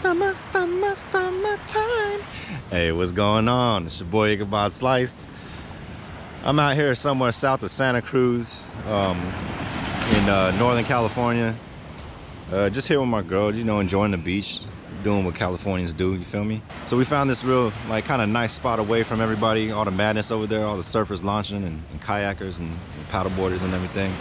summertime. Hey, what's going on? It's your boy Ichabod Slice. I'm out here somewhere south of Santa Cruz, in Northern California. Just here with my girl, you know, enjoying the beach, doing what Californians do, you feel me? So we found this real, like, kind of nice spot away from everybody, all the madness over there, all the surfers launching and kayakers and paddleboarders and everything.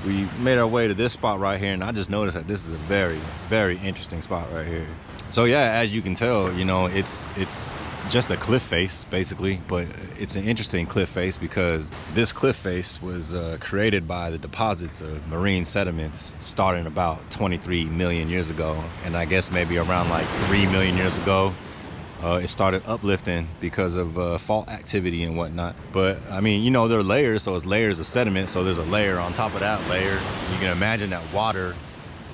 We made our way to this spot right here, and I just noticed that this is a very, very interesting spot right here. So yeah, as you can tell, you know, it's just a cliff face basically, but it's an interesting cliff face because this cliff face was created by the deposits of marine sediments starting about 23 million years ago, and I guess maybe around like 3 million years ago it started uplifting because of fault activity and whatnot. But I mean, you know, there are layers, so it's layers of sediment, so there's a layer on top of that layer. You can imagine that water,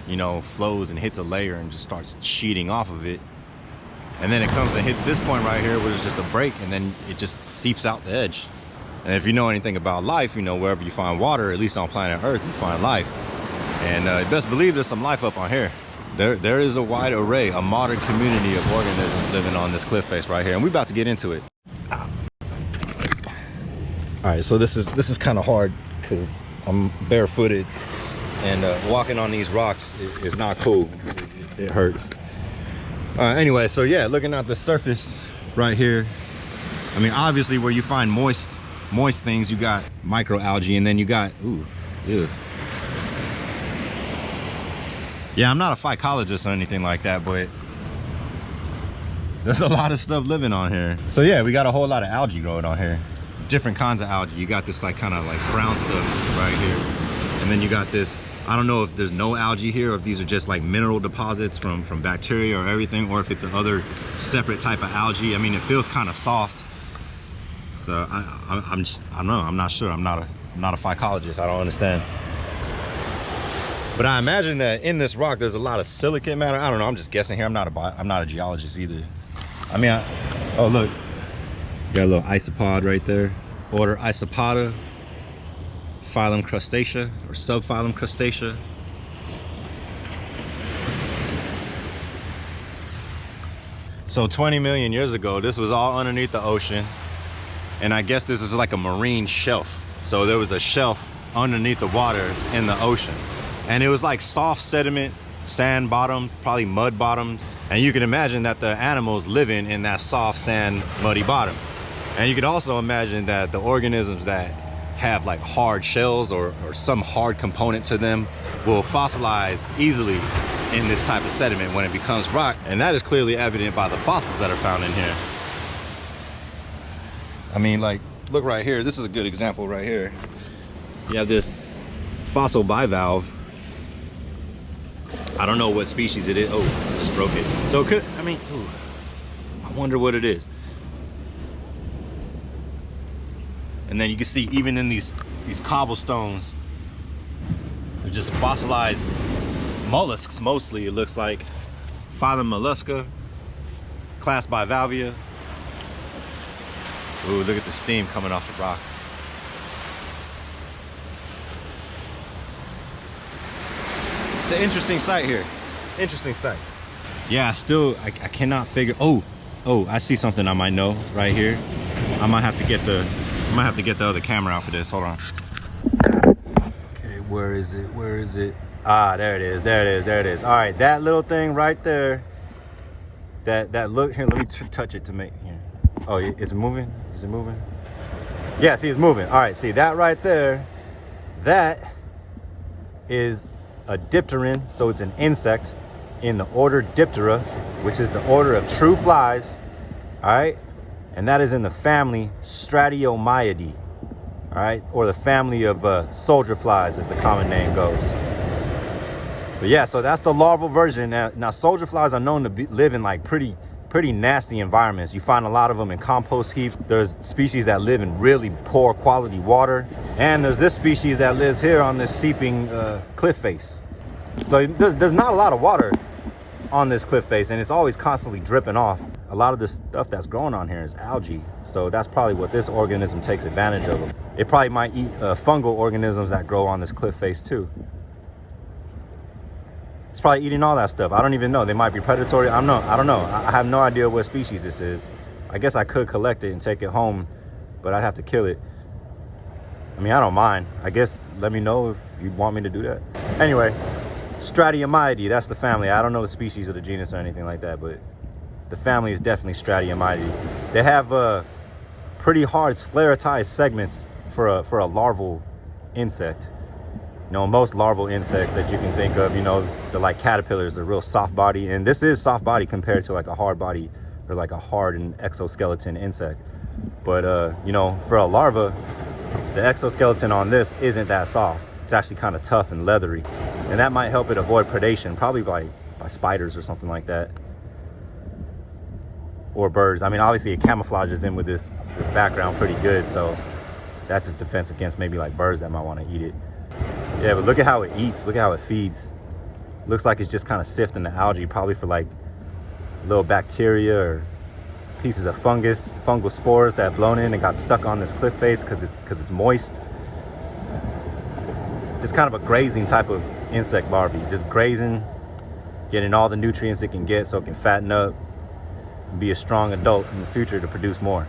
you know, flows and hits a layer and just starts sheeting off of it, and then it comes and hits this point right here where it's just a break, and then it just seeps out the edge. And if you know anything about life, you know, wherever you find water, at least on planet Earth, you find life. And best believe there's some life up on here. There is a wide array, a modern community of organisms living on this cliff face right here, and we're about to get into it. All right, so this is kind of hard because I'm barefooted, and walking on these rocks is not cool. It hurts. Anyway, so yeah, looking at the surface right here, I mean, obviously where you find moist things, you got microalgae, and then you got, ooh, ew. Yeah, I'm not a phycologist or anything like that, but there's a lot of stuff living on here. So yeah, we got a whole lot of algae growing on here. Different kinds of algae. You got this like kind of like brown stuff right here. And then you got this, I don't know if there's no algae here or if these are just like mineral deposits from bacteria or everything, or if it's another separate type of algae. I mean, it feels kind of soft. So I don't know, I'm not sure. I'm not a phycologist, I don't understand. But I imagine that in this rock, there's a lot of silicate matter. I don't know, I'm just guessing here. I'm not a geologist either. I mean, oh look, got a little isopod right there. Order Isopoda, phylum Crustacea or subphylum Crustacea. So 20 million years ago, this was all underneath the ocean. And I guess this is like a marine shelf. So there was a shelf underneath the water in the ocean. And it was like soft sediment, sand bottoms, probably mud bottoms. And you can imagine that the animals living in that soft sand, muddy bottom. And you could also imagine that the organisms that have like hard shells or some hard component to them will fossilize easily in this type of sediment when it becomes rock. And that is clearly evident by the fossils that are found in here. I mean, like, look right here. This is a good example right here. You have this fossil bivalve. I don't know what species it is. Oh, I just broke it. So it could, I mean, ooh, I wonder what it is. And then you can see even in these cobblestones, they're just fossilized mollusks mostly, it looks like. Phylum Mollusca, class Bivalvia. Ooh, look at the steam coming off the rocks. It's an interesting site here. Interesting site. Yeah, I cannot figure. Oh, I see something I might know right here. I might have to get the other camera out for this. Hold on. Okay, where is it? Where is it? Ah, there it is. There it is. There it is. All right, that little thing right there. That look here. Let me touch it to make here. Oh, is it moving? Is it moving? Yeah, see, it's moving. All right, see that right there. That is a dipteran, so it's an insect in the order Diptera, which is the order of true flies. All right. And that is in the family Stratiomyidae, all right, or the family of soldier flies, as the common name goes. But yeah, so that's the larval version. Now soldier flies are known to live in like pretty nasty environments. You find a lot of them in compost heaps. There's species that live in really poor quality water, and there's this species that lives here on this seeping cliff face. So there's not a lot of water on this cliff face, and it's always constantly dripping off. A lot of this stuff that's growing on here is algae, so that's probably what this organism takes advantage of. It probably might eat fungal organisms that grow on this cliff face too. It's probably eating all that stuff. I don't even know. They might be predatory. I don't know. I have no idea what species this is. I guess I could collect it and take it home, but I'd have to kill it. I mean, I don't mind. I guess let me know if you want me to do that. Anyway, Stratiomyidae, that's the family. I don't know the species of the genus or anything like that, but the family is definitely Stratiomyidae. They have pretty hard sclerotized segments for a larval insect. You know, most larval insects that you can think of, you know, they're like caterpillars, they're real soft body, and this is soft body compared to like a hard body or like a hard and exoskeleton insect. But you know, for a larva, the exoskeleton on this isn't that soft. It's actually kind of tough and leathery, and that might help it avoid predation, probably by spiders or something like that, or birds. I mean, obviously it camouflages in with this background pretty good, so that's its defense against maybe like birds that might want to eat it. Yeah, but look at how it eats. Look at how it feeds. Looks like it's just kind of sifting the algae, probably for like little bacteria or pieces of fungal spores that blown in and got stuck on this cliff face because it's moist. It's kind of a grazing type of insect larvae, just grazing, getting all the nutrients it can get so it can fatten up and be a strong adult in the future to produce more.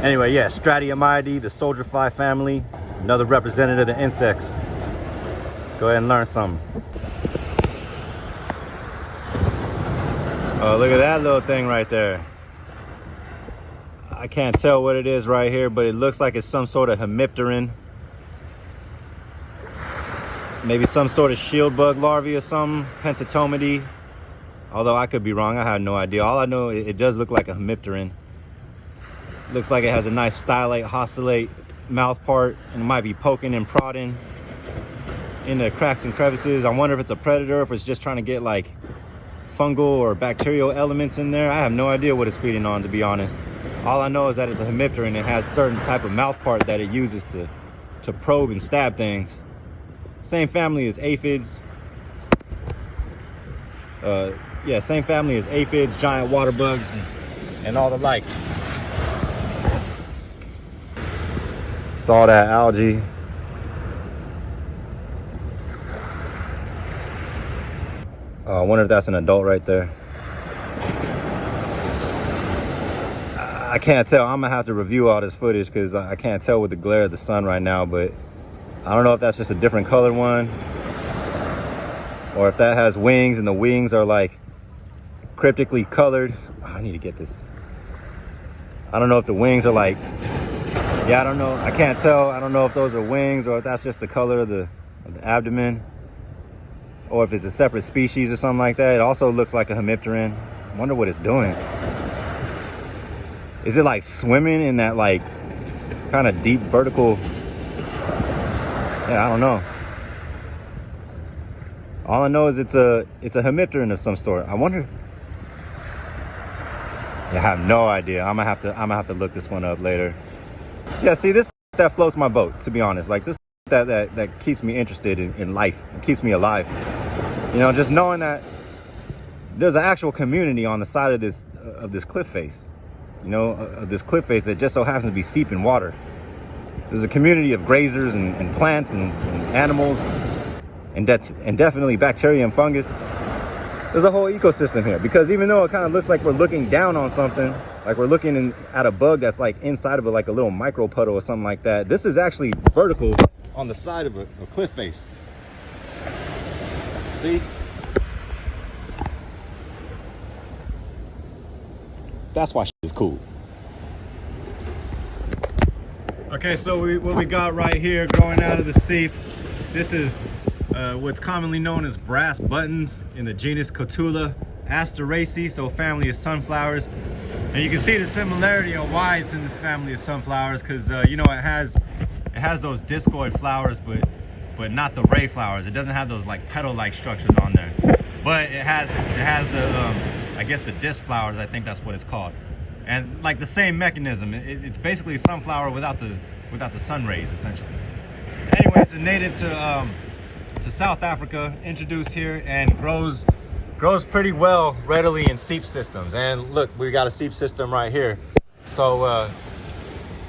Anyway, yeah, Stratiomyidae, the soldier fly family, another representative of the insects. Go ahead and learn something. Oh, look at that little thing right there. I can't tell what it is right here, but it looks like it's some sort of hemipteran. Maybe some sort of shield bug larvae or something, Pentatomidae. Although I could be wrong, I have no idea. All I know, it does look like a hemipteran. Looks like it has a nice stylate, haustellate mouth part, and it might be poking and prodding in the cracks and crevices. I wonder if it's a predator, if it's just trying to get like fungal or bacterial elements in there. I have no idea what it's feeding on, to be honest. All I know is that it's a hemipteran. It has certain type of mouth part that it uses to probe and stab things. Same family as aphids. Yeah, same family as aphids, giant water bugs, and all the like. Saw that algae. I wonder if that's an adult right there. I can't tell. I'm gonna have to review all this footage because I can't tell with the glare of the sun right now, but I don't know if that's just a different colored one or if that has wings and the wings are like cryptically colored. Oh, I need to get this. I don't know if the wings are like, yeah, I don't know. I can't tell. I don't know if those are wings or if that's just the color of the abdomen, or if it's a separate species or something like that. It also looks like a hemipteran. I wonder what it's doing. Is it like swimming in that like kind of deep vertical? Yeah, I don't know. All I know is it's a hemipteran of some sort. I wonder. Yeah, I have no idea. I'm gonna have to look this one up later. Yeah, see, this that floats my boat, to be honest. Like this that keeps me interested in life. It keeps me alive. You know, just knowing that there's an actual community on the side of this cliff face. You know, of this cliff face that just so happens to be seeping water. There's a community of grazers and plants and animals and definitely bacteria and fungus. There's a whole ecosystem here, because even though it kind of looks like we're looking down on something, like we're looking at a bug that's like inside of it, like a little micro puddle or something like that, this is actually vertical on the side of a cliff face. See? That's why shit is cool. Okay, so what we got right here growing out of the seep, this is what's commonly known as brass buttons in the genus Cotula, Asteraceae, so family of sunflowers. And you can see the similarity on why it's in this family of sunflowers, because you know, it has those discoid flowers, but not the ray flowers. It doesn't have those like petal-like structures on there, but it has the I guess the disc flowers. I think that's what it's called. And like the same mechanism, it's basically a sunflower without the sun rays, essentially. Anyway, it's a native to South Africa, introduced here, and grows pretty well readily in seep systems. And look, we got a seep system right here. So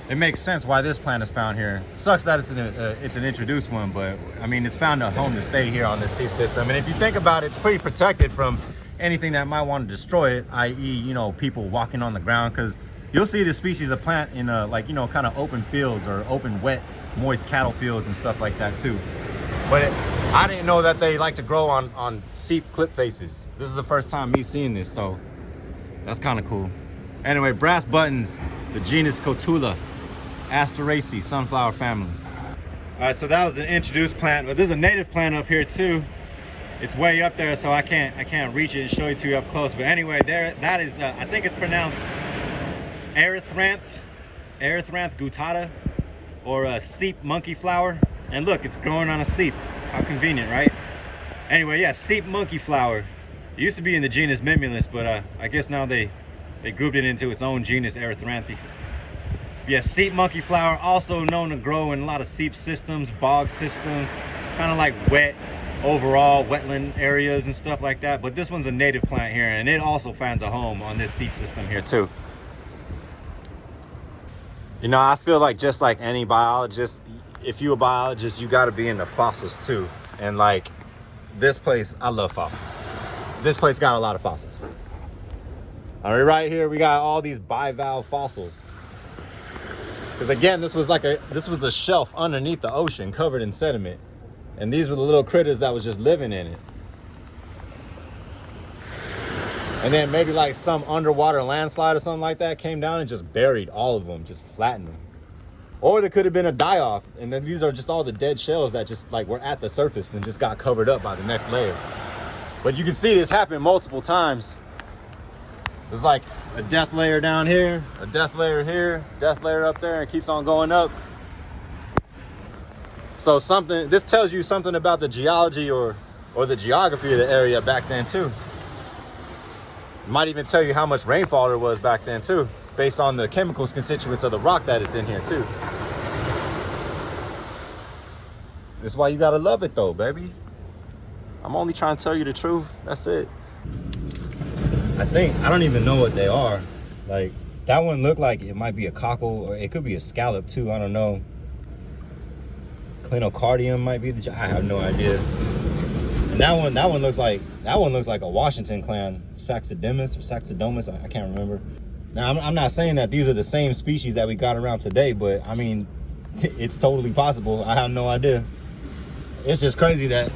it makes sense why this plant is found here. Sucks that it's an introduced one, but I mean, it's found a home to stay here on this seep system. And if you think about it, it's pretty protected from anything that might want to destroy it, i.e., you know, people walking on the ground, because you'll see this species of plant in like, you know, kind of open fields or open, wet, moist cattle fields and stuff like that too. But I didn't know that they like to grow on seep clip faces. This is the first time me seeing this, so that's kind of cool. Anyway, brass buttons, the genus Cotula, Asteraceae, sunflower family. All right, so that was an introduced plant, but there's a native plant up here too. It's way up there, so I can't reach it and show it to you up close. But anyway, that is I think it's pronounced Erythranthe guttata, or seep monkeyflower. And look, it's growing on a seep. How convenient, right? Anyway, yeah, seep monkeyflower. It used to be in the genus Mimulus, but I guess now they grouped it into its own genus, Erythranthe. Yeah, seep monkeyflower, also known to grow in a lot of seep systems, bog systems, kind of like wet, overall wetland areas and stuff like that. But this one's a native plant here, and it also finds a home on this seep system here too. You know, I feel like just like any biologist, if you're a biologist, you got to be into fossils too. And like this place, I love fossils. This place got a lot of fossils. All right, here we got all these bivalve fossils. Because again, this was a shelf underneath the ocean covered in sediment. And these were the little critters that was just living in it. And then maybe like some underwater landslide or something like that came down and just buried all of them, just flattened them. Or there could have been a die-off, and then these are just all the dead shells that just like were at the surface and just got covered up by the next layer. But you can see this happen multiple times. There's like a death layer down here, a death layer here, death layer up there, and it keeps on going up. So this tells you something about the geology or the geography of the area back then too. It might even tell you how much rainfall there was back then too, based on the chemicals constituents of the rock that it's in here too. That's why you gotta love it though, baby. I'm only trying to tell you the truth. That's it. I don't even know what they are. Like that one looked like it might be a cockle, or it could be a scallop too. I don't know. Clinocardium might be I have no idea. And that one looks like a Washington clan, Saxidemus or Saxidomus. I can't remember. Now I'm not saying that these are the same species that we got around today, but I mean, it's totally possible. I have no idea. It's just crazy that,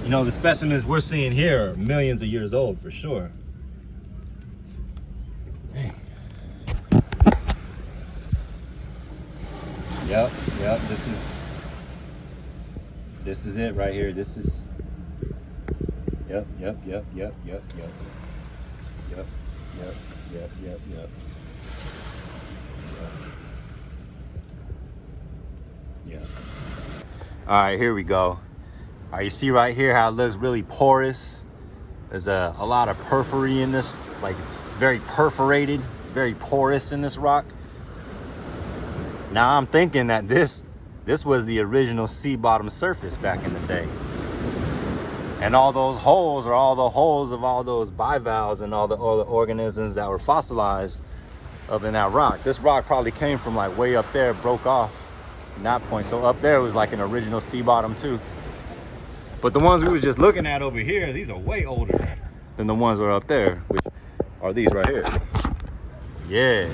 you know, the specimens we're seeing here are millions of years old for sure. Dang. Yep, this is it right here. This is, yep. All right, here we go. All right, you see right here how it looks really porous. There's a lot of porphyry in this, like it's very perforated, very porous in this rock. Now I'm thinking that this was the original sea bottom surface back in the day. And all those holes are all the holes of all those bivalves and all the organisms that were fossilized up in that rock. This rock probably came from like way up there, broke off from that point. So up there was like an original sea bottom too. But the ones we was just looking at over here, these are way older than the ones that are up there, which are these right here. Yeah.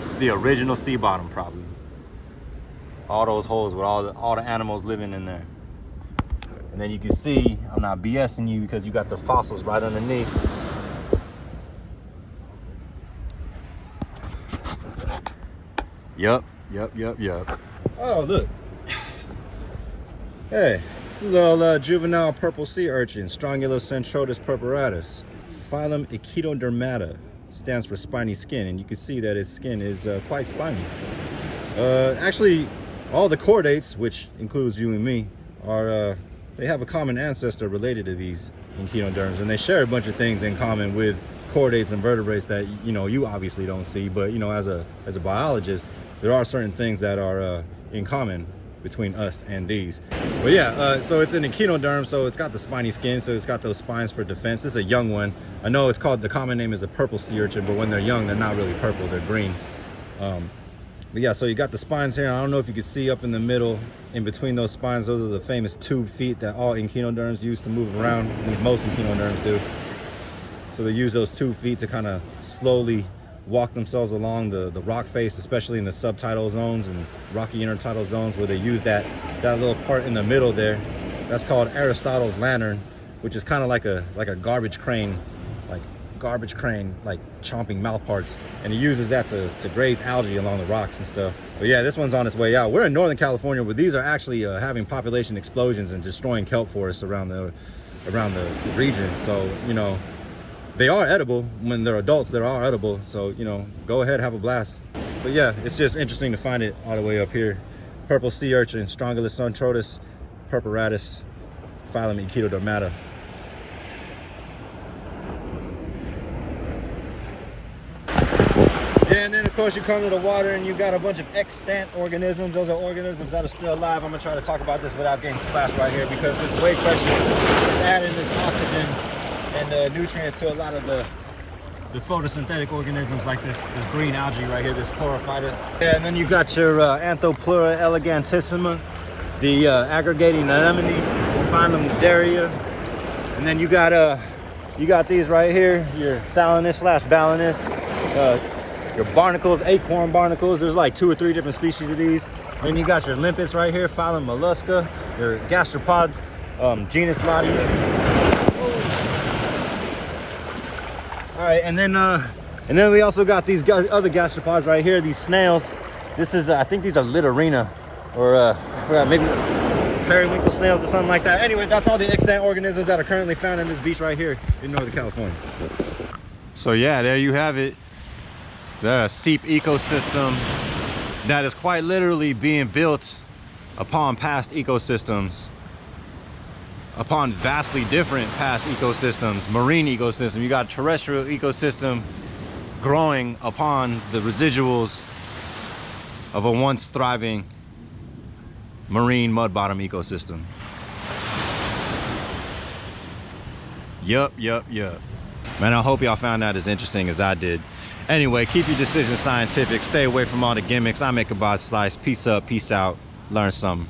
It's the original sea bottom probably. All those holes with all the animals living in there. And then you can see, I'm not BSing you because you got the fossils right underneath. Yup. Oh, look. Hey, this is a little juvenile purple sea urchin, Strongylocentrotus purpuratus. Phylum Echinodermata. Stands for spiny skin, and you can see that its skin is quite spiny. Actually, all the chordates, which includes you and me, are they have a common ancestor related to these echinoderms, and they share a bunch of things in common with chordates and vertebrates that, you know, you obviously don't see, but, you know, as a biologist, there are certain things that are in common between us and these. But yeah, so it's an echinoderm, so it's got the spiny skin, so it's got those spines for defense. It's a young one. I know it's called, the common name is a purple sea urchin, but when they're young, they're not really purple, they're green. But yeah, so you got the spines here. I don't know if you can see up in the middle, in between those spines, those are the famous tube feet that all echinoderms use to move around. At least most echinoderms do. So they use those 2 feet to kind of slowly walk themselves along the rock face, especially in the subtidal zones and rocky intertidal zones, where they use that little part in the middle there. That's called Aristotle's lantern, which is kind of like a garbage crane, like chomping mouth parts, and he uses that to graze algae along the rocks and stuff. But yeah, this one's on its way out. We're in Northern California, where these are actually having population explosions and destroying kelp forests around the region. So, you know, they are edible. When they're adults, they are edible. So, you know, go ahead, have a blast. But yeah, it's just interesting to find it all the way up here. Purple sea urchin, Strongylus untrotus, purpuratus, phylum Echinodermata. Yeah, and then of course you come to the water and you got a bunch of extant organisms. Those are organisms that are still alive. I'm gonna try to talk about this without getting splashed right here, because this wave pressure is adding this oxygen and the nutrients to a lot of the photosynthetic organisms, like this green algae right here, this chlorophyta. Yeah, and then you got your Anthopleura elegantissima, the aggregating anemone, phylum Daria, and then you got these right here, your Thalanus/Balanus. Your barnacles, acorn barnacles. There's like 2 or 3 different species of these. Then you got your limpets right here, phylum Mollusca, your gastropods, genus Ladia. All right, and then we also got these other gastropods right here, these snails. This is, I think these are Littorina, or I forgot, maybe periwinkle snails or something like that. Anyway, that's all the extant organisms that are currently found in this beach right here in Northern California. So yeah, there you have it. The seep ecosystem that is quite literally being built upon past ecosystems, upon vastly different past ecosystems. Marine ecosystem, you got terrestrial ecosystem growing upon the residuals of a once thriving marine mud bottom ecosystem. Yup. Man, I hope y'all found that as interesting as I did. Anyway, keep your decisions scientific. Stay away from all the gimmicks. I'm Ichabod Slice. Peace up, peace out. Learn something.